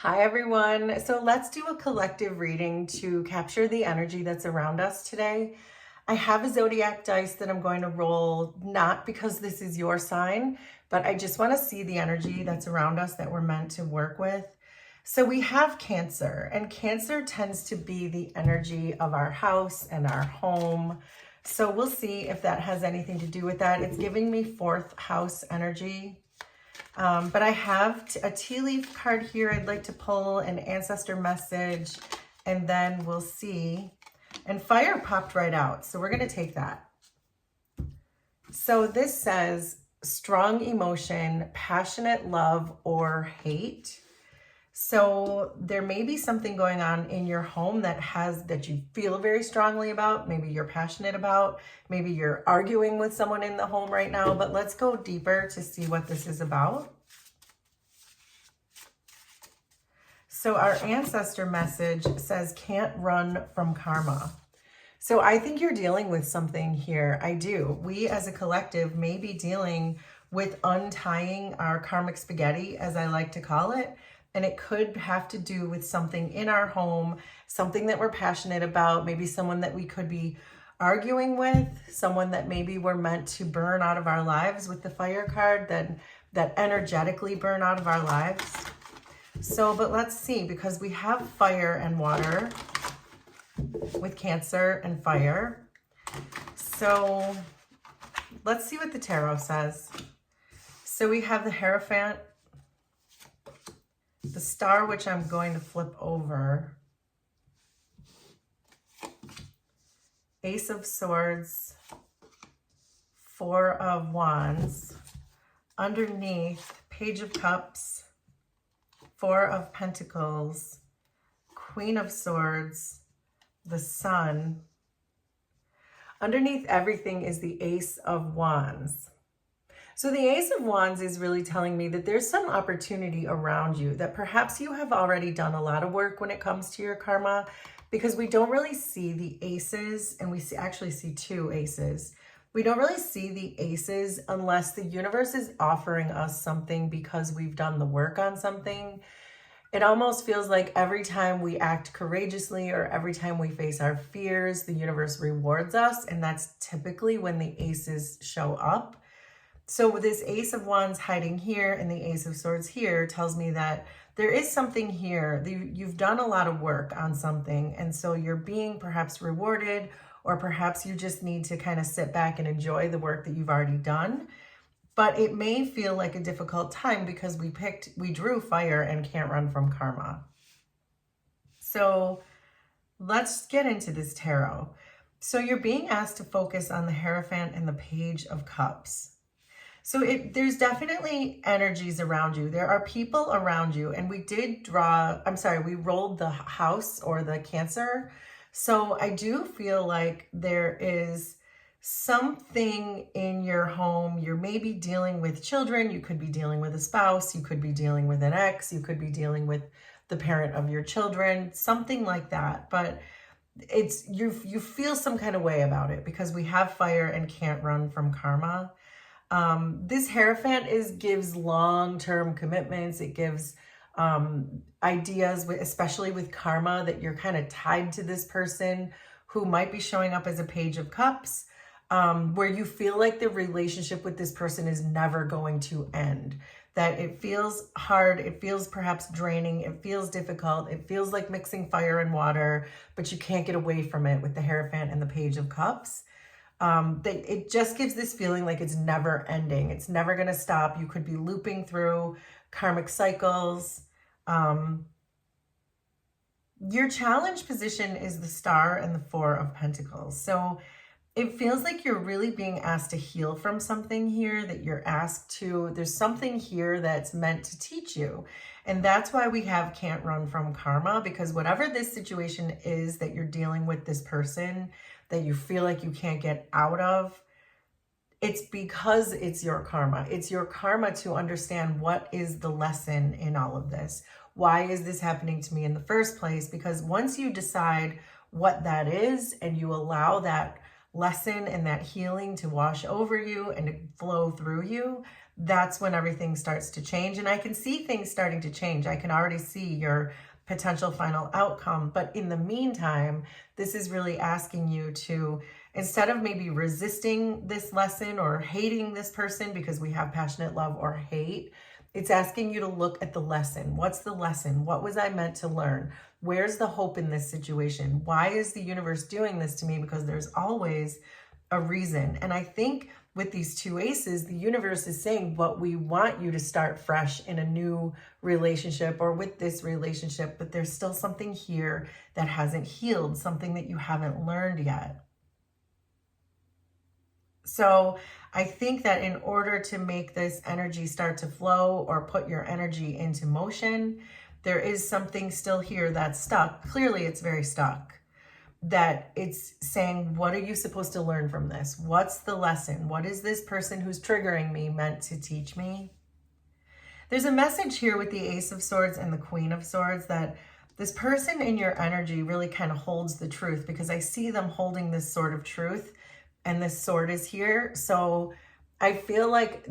Hi, everyone. So let's do a collective reading to capture the energy that's around us today. I have a zodiac dice that I'm going to roll, not because this is your sign, but I just want to see the energy that's around us that we're meant to work with. So we have Cancer, and Cancer tends to be the energy of our house and our home. So we'll see if that has anything to do with that. It's giving me fourth house energy. But I have a tea leaf card here. I'd like to pull an ancestor message, and then we'll see. And fire popped right out, so we're going to take that. So this says strong emotion, passionate love, or hate. So there may be something going on in your home that you feel very strongly about. Maybe you're passionate about. Maybe you're arguing with someone in the home right now. But let's go deeper to see what this is about. So our ancestor message says, can't run from karma. So I think you're dealing with something here. I do. We as a collective may be dealing with untying our karmic spaghetti, as I like to call it. And it could have to do with something in our home, something that we're passionate about, maybe someone that we could be arguing with, someone that maybe we're meant to burn out of our lives with the fire card, that energetically burn out of our lives. So, but let's see, because we have fire and water with Cancer and fire. So let's see what the tarot says. So we have the Hierophant, the Star, which I'm going to flip over, Ace of Swords, Four of Wands, underneath, Page of Cups, Four of Pentacles, Queen of Swords, the Sun. Underneath everything is the Ace of Wands. So the Ace of Wands is really telling me that there's some opportunity around you, that perhaps you have already done a lot of work when it comes to your karma, because we don't really see the aces, and we actually see two aces. We don't really see the aces unless the universe is offering us something because we've done the work on something. It almost feels like every time we act courageously or every time we face our fears, the universe rewards us, and that's typically when the aces show up. So with this Ace of Wands hiding here and the Ace of Swords here tells me that there is something here. You've done a lot of work on something, and so you're being perhaps rewarded, or perhaps you just need to kind of sit back and enjoy the work that you've already done. But it may feel like a difficult time because we drew fire and can't run from karma. So let's get into this tarot. So you're being asked to focus on the Hierophant and the Page of Cups. So there's definitely energies around you. There are people around you. And we rolled the house or the Cancer. So I do feel like there is something in your home. You're maybe dealing with children. You could be dealing with a spouse. You could be dealing with an ex. You could be dealing with the parent of your children, something like that. But you feel some kind of way about it because we have fire and can't run from karma. This Hierophant gives long-term commitments. It gives ideas, especially with karma, that you're kind of tied to this person who might be showing up as a Page of Cups, where you feel like the relationship with this person is never going to end. That it feels hard, it feels perhaps draining, it feels difficult, it feels like mixing fire and water, but you can't get away from it with the Hierophant and the Page of Cups. It just gives this feeling like it's never ending. It's never going to stop. You could be looping through karmic cycles. Your challenge position is the Star and the Four of Pentacles. So it feels like you're really being asked to heal from something here, that you're asked to, there's something here that's meant to teach you. And that's why we have can't run from karma, because whatever this situation is that you're dealing with this person, that you feel like you can't get out of, it's because it's your karma. It's your karma to understand what is the lesson in all of this. Why is this happening to me in the first place? Because once you decide what that is and you allow that lesson and that healing to wash over you and to flow through you, that's when everything starts to change. And I can see things starting to change. I can already see your potential final outcome. But in the meantime, this is really asking you to, instead of maybe resisting this lesson or hating this person, because we have passionate love or hate, it's asking you to look at the lesson. What's the lesson? What was I meant to learn? Where's the hope in this situation? Why is the universe doing this to me? Because there's always a reason. And I think with these two aces, the universe is saying, but we want you to start fresh in a new relationship or with this relationship, but there's still something here that hasn't healed, something that you haven't learned yet. So I think that in order to make this energy start to flow or put your energy into motion, there is something still here that's stuck. Clearly, it's very stuck. That it's saying, what are you supposed to learn from this? What's the lesson? What is this person who's triggering me meant to teach me? There's a message here with the Ace of Swords and the Queen of Swords that this person in your energy really kind of holds the truth, because I see them holding this sword of truth and this sword is here. So I feel like,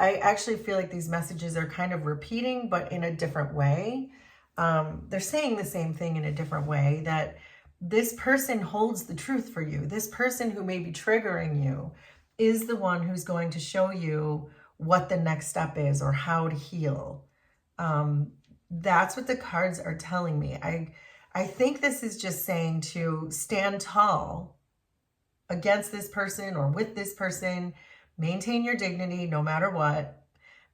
I actually feel like these messages are kind of repeating, but in a different way. They're saying the same thing in a different way, that this person holds the truth for you. This person who may be triggering you is the one who's going to show you what the next step is or how to heal. That's what the cards are telling me. I think this is just saying to stand tall against this person or with this person, maintain your dignity no matter what,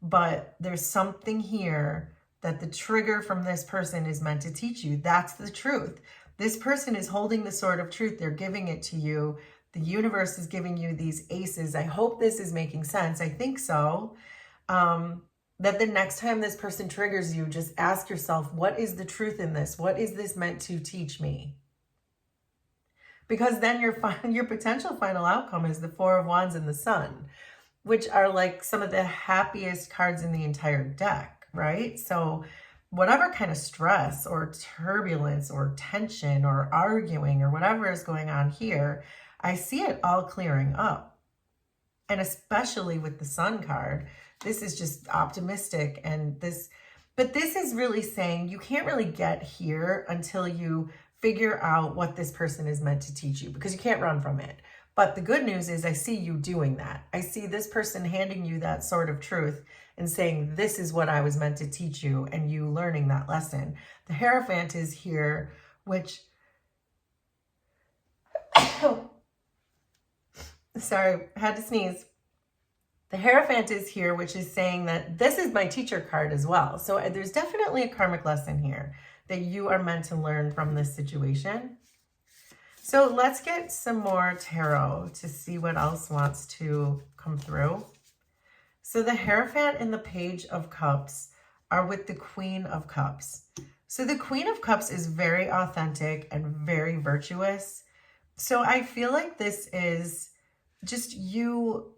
but there's something here that the trigger from this person is meant to teach you. That's the truth. This person is holding the sword of truth. They're giving it to you. The universe is giving you these aces. I hope this is making sense. I think so. That the next time this person triggers you, just ask yourself, what is the truth in this? What is this meant to teach me? Because then your potential final outcome is the Four of Wands and the Sun, which are like some of the happiest cards in the entire deck, right? So whatever kind of stress or turbulence or tension or arguing or whatever is going on here, I see it all clearing up. And especially with the Sun card, this is just optimistic. But this is really saying you can't really get here until you figure out what this person is meant to teach you, because you can't run from it. But the good news is I see you doing that. I see this person handing you that sword of truth and saying, this is what I was meant to teach you, and you learning that lesson. The Hierophant is here, which, sorry, I had to sneeze. The Hierophant is here, which is saying that this is my teacher card as well. So there's definitely a karmic lesson here that you are meant to learn from this situation. So let's get some more tarot to see what else wants to come through. So the Hierophant and the Page of Cups are with the Queen of Cups. So the Queen of Cups is very authentic and very virtuous. So I feel like this is just you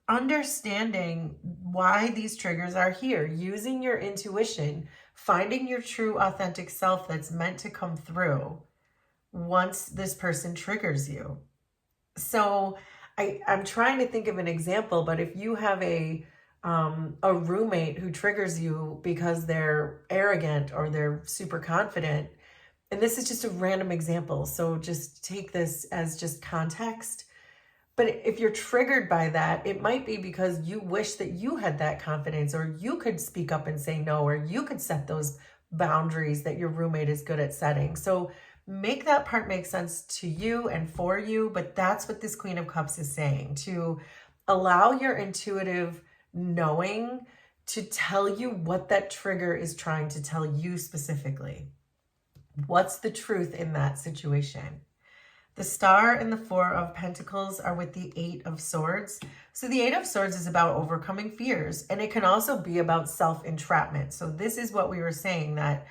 understanding why these triggers are here, using your intuition, finding your true authentic self that's meant to come through once this person triggers you. So I'm trying to think of an example, but if you have a roommate who triggers you because they're arrogant or they're super confident, and this is just a random example, so just take this as just context. But if you're triggered by that, it might be because you wish that you had that confidence, or you could speak up and say no, or you could set those boundaries that your roommate is good at setting. So make that part make sense to you and for you. But that's what this Queen of Cups is saying, to allow your intuitive knowing to tell you what that trigger is trying to tell you specifically. What's the truth in that situation? The Star and the Four of Pentacles are with the Eight of Swords. So the Eight of Swords is about overcoming fears, and it can also be about self-entrapment. So this is what we were saying, that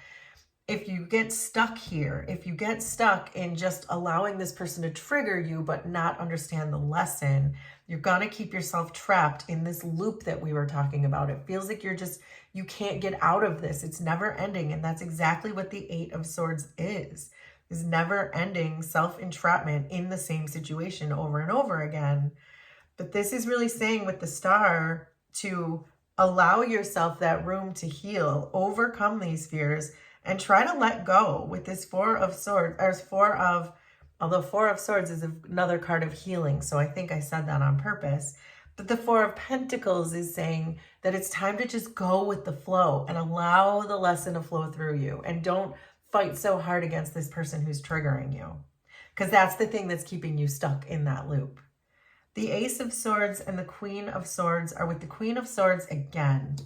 if you get stuck here, if you get stuck in just allowing this person to trigger you but not understand the lesson, you're going to keep yourself trapped in this loop that we were talking about. It feels like you can't get out of this. It's never ending, and that's exactly what the Eight of Swords is. is never-ending self-entrapment in the same situation over and over again. But this is really saying with the Star to allow yourself that room to heal, overcome these fears, and try to let go with this Four of Swords, or although Four of Swords is another card of healing, so I think I said that on purpose. But the Four of Pentacles is saying that it's time to just go with the flow and allow the lesson to flow through you. And don't fight so hard against this person who's triggering you, because that's the thing that's keeping you stuck in that loop. The Ace of Swords and the Queen of Swords are with the Queen of Swords again.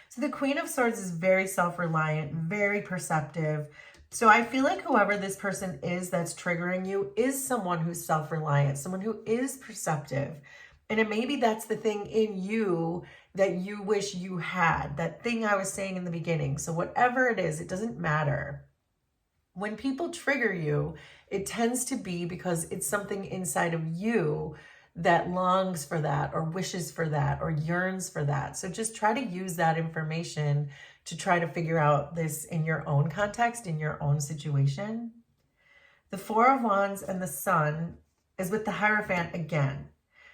So the Queen of Swords is very self-reliant, very perceptive. So I feel like whoever this person is that's triggering you is someone who's self-reliant, someone who is perceptive. And maybe that's the thing in you that you wish you had, that thing I was saying in the beginning. So whatever it is, it doesn't matter. When people trigger you, it tends to be because it's something inside of you that longs for that or wishes for that or yearns for that. So just try to use that information to try to figure out this in your own context, in your own situation. The Four of Wands and the Sun is with the Hierophant again.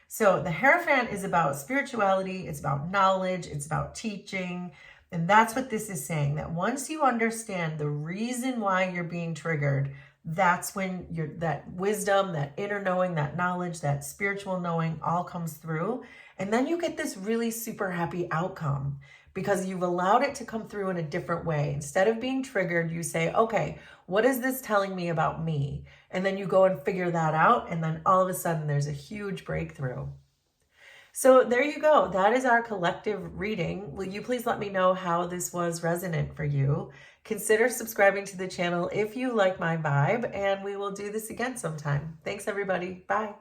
So the Hierophant is about spirituality, it's about knowledge, it's about teaching. And that's what this is saying, that once you understand the reason why you're being triggered, that's when that wisdom, that inner knowing, that knowledge, that spiritual knowing all comes through. And then you get this really super happy outcome because you've allowed it to come through in a different way. Instead of being triggered, you say, okay, what is this telling me about me? And then you go and figure that out. And then all of a sudden there's a huge breakthrough. So there you go. That is our collective reading. Will you please let me know how this was resonant for you? Consider subscribing to the channel if you like my vibe, and we will do this again sometime. Thanks, everybody. Bye.